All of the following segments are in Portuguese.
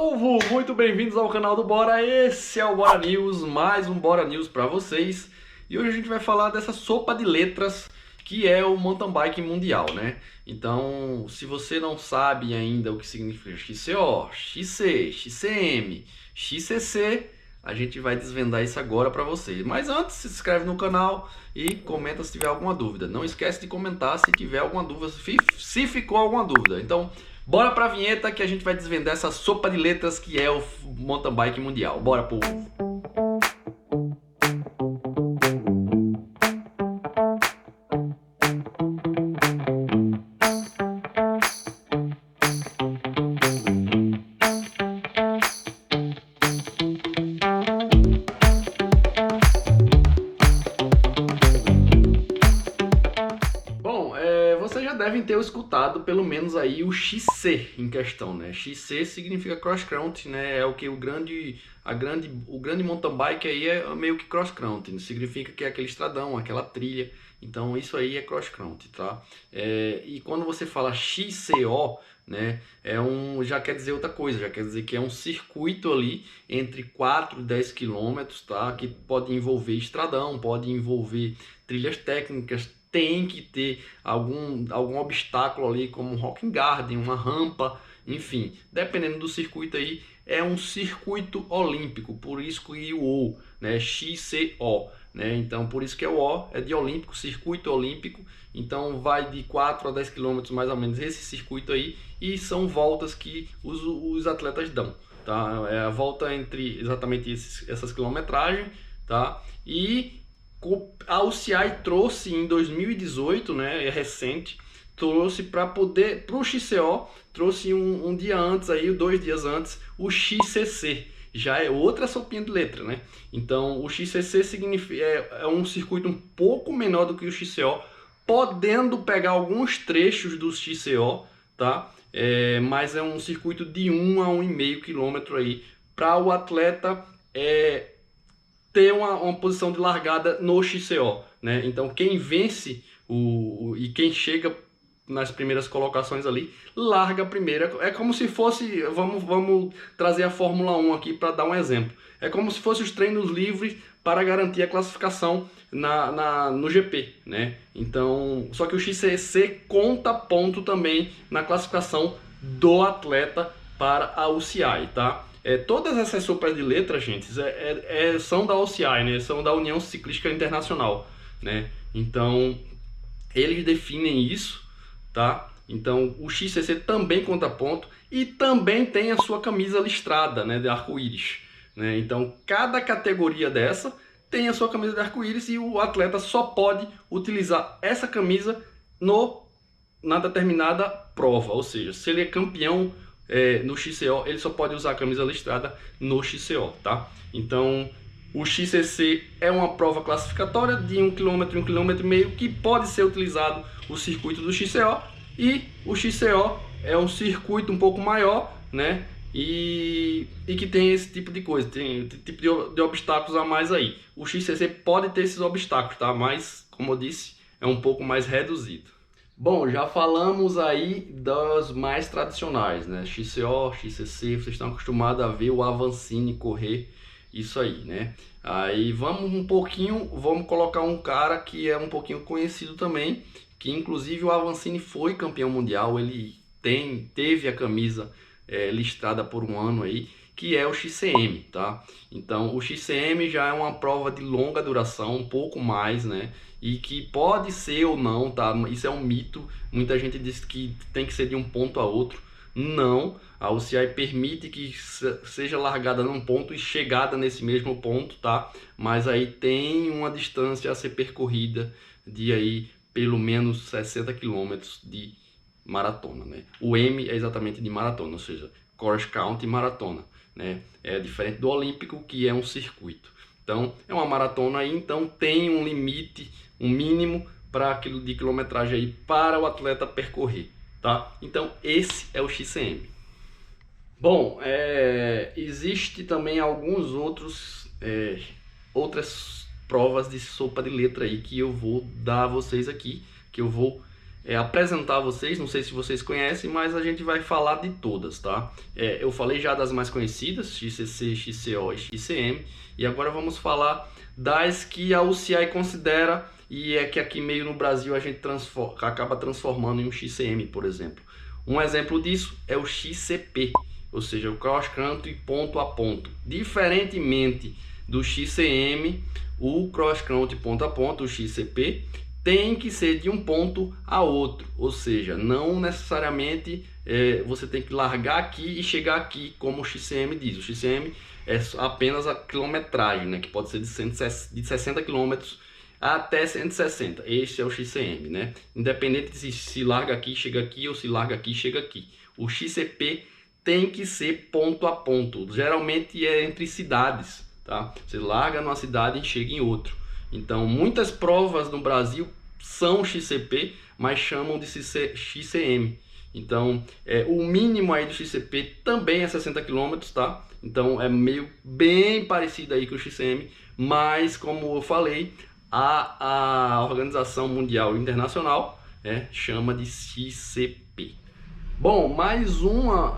Povo, muito bem-vindos ao canal do Bora. Esse é o Bora News, mais um Bora News para vocês. E hoje a gente vai falar dessa sopa de letras que é o mountain bike mundial, né? Então, se você não sabe ainda o que significa XCO, XC, XCM, XCC, a gente vai desvendar isso agora para você. Mas antes, se inscreve no canal e comenta se tiver alguma dúvida. Não esquece de comentar se tiver alguma dúvida, se ficou alguma dúvida. Então, bora pra vinheta que a gente vai desvendar essa sopa de letras que é o mountain bike mundial. Bora, povo! Vocês já devem ter escutado pelo menos aí o XC em questão, né? XC significa cross country, né? É o que o grande mountain bike aí é meio que cross country, significa que é aquele estradão, aquela trilha. Então isso aí é cross country, tá? E quando você fala XCO, né? Já quer dizer outra coisa, já quer dizer que é um circuito ali entre 4 e 10 quilômetros, tá? Que pode envolver estradão, pode envolver trilhas técnicas. Tem que ter algum obstáculo ali, como um rocking garden, uma rampa, enfim, dependendo do circuito aí, é um circuito olímpico, por isso que o O, né, XCO, né, então por isso que é o O, é de olímpico, circuito olímpico, então vai de 4 a 10 quilômetros mais ou menos esse circuito aí, e são voltas que os atletas dão, tá, é a volta entre exatamente essas quilometragens, tá, e a UCI trouxe em 2018, né, é recente, trouxe para o XCO, trouxe um dia antes, aí, 2 dias antes, o XCC, já é outra sopinha de letra, né? Então o XCC é um circuito um pouco menor do que o XCO, podendo pegar alguns trechos do XCO, tá? Mas é um circuito de 1 a 1,5 quilômetro aí, para o atleta ter uma posição de largada no XCO, né? Então quem vence e quem chega nas primeiras colocações ali, larga a primeira. É como se fosse, vamos trazer a Fórmula 1 aqui para dar um exemplo. É como se fosse os treinos livres para garantir a classificação no GP, né? Então, só que o XCC conta ponto também na classificação do atleta para a UCI, tá? Todas essas sopas de letras, gente, são da UCI, né? São da União Ciclística Internacional, né? Então, eles definem isso, tá? Então, o XCC também conta ponto e também tem a sua camisa listrada, né? De arco-íris, né? Então, cada categoria dessa tem a sua camisa de arco-íris e o atleta só pode utilizar essa camisa na determinada prova, ou seja, se ele é campeão no XCO, ele só pode usar a camisa listrada no XCO, tá? Então, o XCC é uma prova classificatória de 1 km, 1,5 km, que pode ser utilizado o circuito do XCO, e o XCO é um circuito um pouco maior, né? E que tem esse tipo de coisa, tem tipo de obstáculos a mais aí. O XCC pode ter esses obstáculos, tá? Mas, como eu disse, é um pouco mais reduzido. Bom, já falamos aí das mais tradicionais, né? XCO, XCC, vocês estão acostumados a ver o Avancini correr isso aí, né? Aí vamos colocar um cara que é um pouquinho conhecido também, que inclusive o Avancini foi campeão mundial, ele teve a camisa listrada por um ano aí, que é o XCM, tá? Então o XCM já é uma prova de longa duração, um pouco mais, né? E que pode ser ou não, tá? Isso é um mito, muita gente diz que tem que ser de um ponto a outro. Não, a UCI permite que seja largada num ponto e chegada nesse mesmo ponto, tá? Mas aí tem uma distância a ser percorrida de aí pelo menos 60 quilômetros de maratona, né? O M é exatamente de maratona, ou seja, cross country maratona, né? É diferente do olímpico, que é um circuito. Então, é uma maratona aí, então tem um limite, um mínimo para aquilo de quilometragem aí para o atleta percorrer, tá? Então, esse é o XCM. Bom, existe também alguns outras provas de sopa de letra aí que eu vou dar a vocês aqui, que eu vou apresentar a vocês, não sei se vocês conhecem, mas a gente vai falar de todas, tá? Eu falei já das mais conhecidas, XCC, XCO e XCM, e agora vamos falar das que a UCI considera e que aqui meio no Brasil a gente acaba transformando em um XCM, por exemplo. Um exemplo disso é o XCP, ou seja, o Cross Country ponto a ponto. Diferentemente do XCM, o Cross Country ponto a ponto, o XCP, tem que ser de um ponto a outro, ou seja, não necessariamente você tem que largar aqui e chegar aqui, como o XCM diz. O XCM é apenas a quilometragem, né, que pode ser de 60 km até 160. Esse é o XCM, né? Independente de se larga aqui, chega aqui, ou se larga aqui, chega aqui. O XCP tem que ser ponto a ponto. Geralmente é entre cidades, tá? Você larga numa cidade e chega em outro. Então, muitas provas no Brasil são XCP, mas chamam de XCM. Então, o mínimo aí do XCP também é 60 km, tá? Então, é meio bem parecido aí com o XCM, mas como eu falei, a Organização Mundial Internacional chama de XCP. Bom, mais uma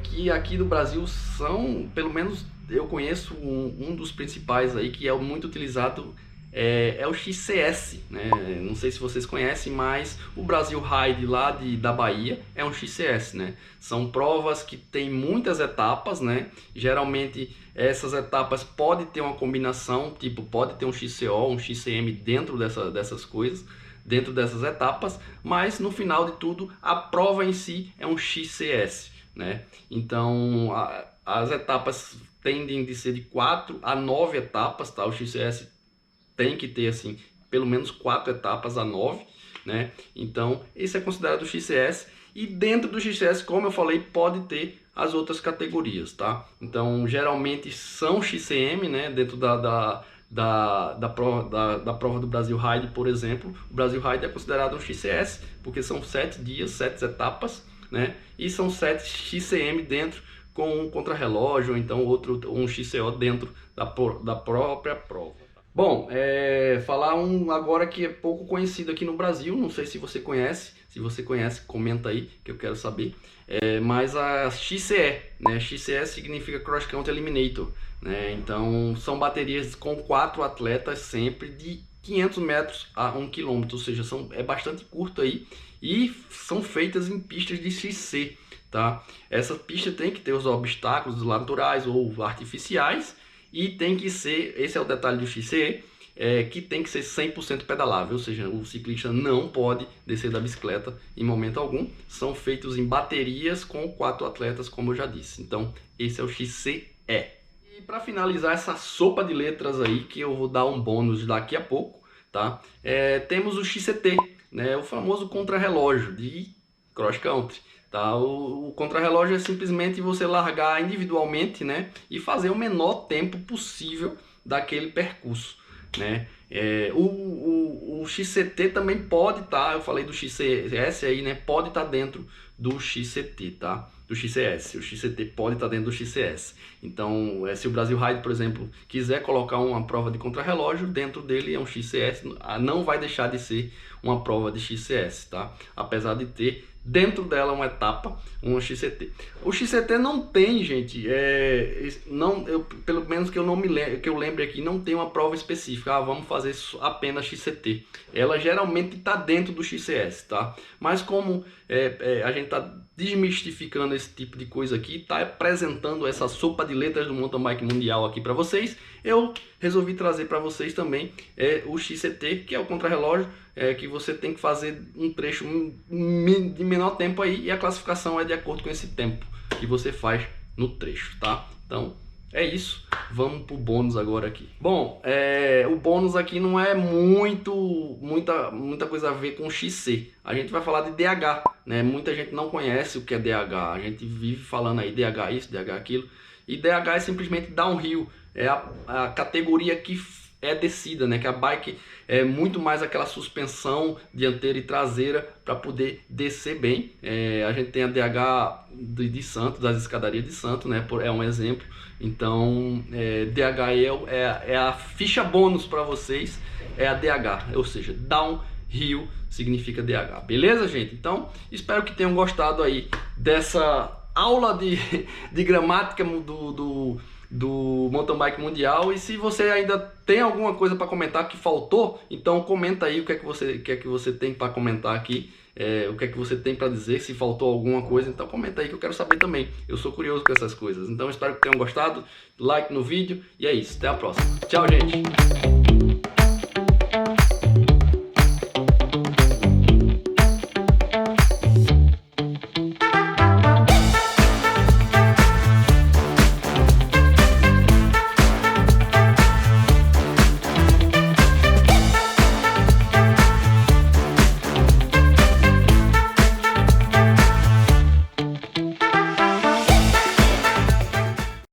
que aqui do Brasil são, pelo menos eu conheço um dos principais aí, que é muito utilizado, é o XCS, né? Não sei se vocês conhecem, mas o Brasil Ride lá da Bahia é um XCS, né? São provas que tem muitas etapas, né? Geralmente essas etapas podem ter uma combinação, tipo, pode ter um XCO, um XCM dentro dessas coisas, dentro dessas etapas, mas no final de tudo a prova em si é um XCS, né? Então as etapas tendem de ser de 4 a 9 etapas, tá? O XCS tem que ter assim pelo menos 4 etapas a 9, né? Então esse é considerado o XCS, e dentro do XCS, como eu falei, pode ter as outras categorias, tá? Então geralmente são XCM, né? Dentro da prova do Brasil Ride, por exemplo, o Brasil Ride é considerado um XCS porque são 7 dias, 7 etapas, né? E são 7 XCM dentro, com um contrarrelógio, ou então um XCO dentro da própria prova. Bom, falar um agora que é pouco conhecido aqui no Brasil, não sei se você conhece, comenta aí, que eu quero saber, mas a XCE, né? XCE significa Cross Country Eliminator, né? Então são baterias com 4 atletas sempre de 500 metros a 1 km, ou seja, é bastante curto aí, e são feitas em pistas de XC, tá? Essa pista tem que ter os obstáculos naturais ou artificiais, e tem que ser, esse é o detalhe do XCE, que tem que ser 100% pedalável, ou seja, o ciclista não pode descer da bicicleta em momento algum. São feitos em baterias com 4 atletas, como eu já disse. Então, esse é o XCE. E para finalizar essa sopa de letras aí, que eu vou dar um bônus daqui a pouco, tá? Temos o XCT, né? O famoso contrarrelógio de cross country. Tá? O contrarrelógio é simplesmente você largar individualmente, né, e fazer o menor tempo possível daquele percurso, né? O XCT também pode estar, eu falei do XCS aí, né, pode estar dentro do XCT, tá? Do XCS, o XCT pode estar dentro do XCS. Então, se o Brasil Ride, por exemplo, quiser colocar uma prova de contrarrelógio, dentro dele é um XCS, não vai deixar de ser uma prova de XCS, tá? Apesar de ter dentro dela uma etapa, um XCT. O XCT não tem, gente, pelo menos que eu lembre aqui, não tem uma prova específica. Vamos fazer apenas XCT. Ela geralmente está dentro do XCS, tá? Mas como a gente está desmistificando esse tipo de coisa aqui, está apresentando essa sopa de letras do mountain bike mundial aqui para vocês, eu resolvi trazer para vocês também o XCT, que é o contrarrelógio, que você tem que fazer um trecho de menor tempo aí, e a classificação é de acordo com esse tempo que você faz no trecho, tá? Então é isso, vamos pro bônus agora aqui. Bom, o bônus aqui não é muita coisa a ver com XC. A gente vai falar de DH, né? Muita gente não conhece o que é DH, a gente vive falando aí DH isso, DH aquilo, e DH é simplesmente downhill, é a categoria que é descida, né? Que a bike é muito mais aquela suspensão dianteira e traseira para poder descer bem. A gente tem a DH de Santos, das escadarias de Santos, né? É um exemplo. Então, DH é a ficha bônus para vocês, é a DH, ou seja, Downhill rio significa DH. Beleza, gente? Então, espero que tenham gostado aí dessa aula de gramática do mountain bike mundial. E se você ainda tem alguma coisa para comentar que faltou, então comenta aí o que é que você tem para comentar aqui, o que é que você tem para dizer, se faltou alguma coisa, então comenta aí que eu quero saber também. Eu sou curioso com essas coisas. Então espero que tenham gostado, like no vídeo e é isso. Até a próxima. Tchau, gente!